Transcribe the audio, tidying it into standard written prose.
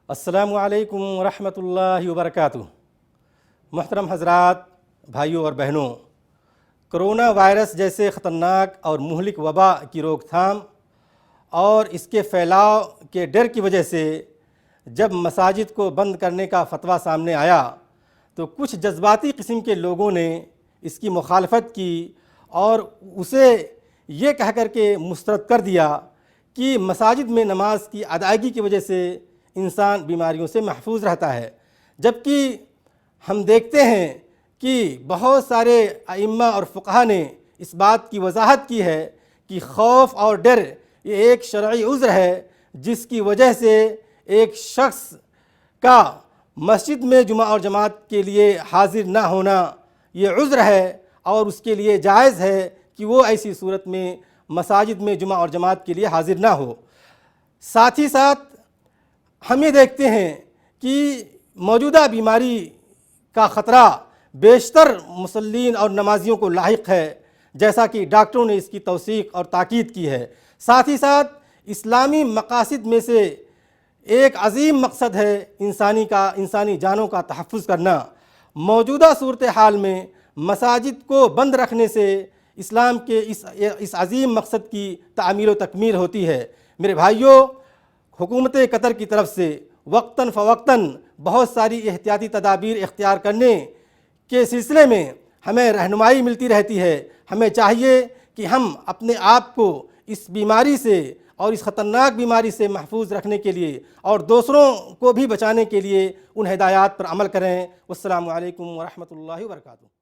السلام علیکم ورحمۃ اللہ وبرکاتہ۔ محترم حضرات، بھائیوں اور بہنوں، کرونا وائرس جیسے خطرناک اور مہلک وبا کی روک تھام اور اس کے پھیلاؤ کے ڈر کی وجہ سے جب مساجد کو بند کرنے کا فتویٰ سامنے آیا تو کچھ جذباتی قسم کے لوگوں نے اس کی مخالفت کی اور اسے یہ کہہ کر کے مسترد کر دیا کہ مساجد میں نماز کی ادائیگی کی وجہ سے انسان بیماریوں سے محفوظ رہتا ہے، جبکہ ہم دیکھتے ہیں کہ بہت سارے ائمہ اور فقہا نے اس بات کی وضاحت کی ہے کہ خوف اور ڈر یہ ایک شرعی عذر ہے جس کی وجہ سے ایک شخص کا مسجد میں جمعہ اور جماعت کے لیے حاضر نہ ہونا یہ عذر ہے اور اس کے لیے جائز ہے کہ وہ ایسی صورت میں مساجد میں جمعہ اور جماعت کے لیے حاضر نہ ہو۔ ساتھ ہی ساتھ ہم یہ دیکھتے ہیں کہ موجودہ بیماری کا خطرہ بیشتر مصلین اور نمازیوں کو لاحق ہے، جیسا کہ ڈاکٹروں نے اس کی توثیق اور تاکید کی ہے۔ ساتھ ہی ساتھ اسلامی مقاصد میں سے ایک عظیم مقصد ہے انسانی جانوں کا تحفظ کرنا۔ موجودہ صورتحال میں مساجد کو بند رکھنے سے اسلام کے اس عظیم مقصد کی تعمیر و تکمیل ہوتی ہے۔ میرے بھائیوں، حکومت قطر کی طرف سے وقتاً فوقتاً بہت ساری احتیاطی تدابیر اختیار کرنے کے سلسلے میں ہمیں رہنمائی ملتی رہتی ہے۔ ہمیں چاہیے کہ ہم اپنے آپ کو اس بیماری سے اور اس خطرناک بیماری سے محفوظ رکھنے کے لیے اور دوسروں کو بھی بچانے کے لیے ان ہدایات پر عمل کریں۔ والسلام علیکم ورحمۃ اللہ وبرکاتہ۔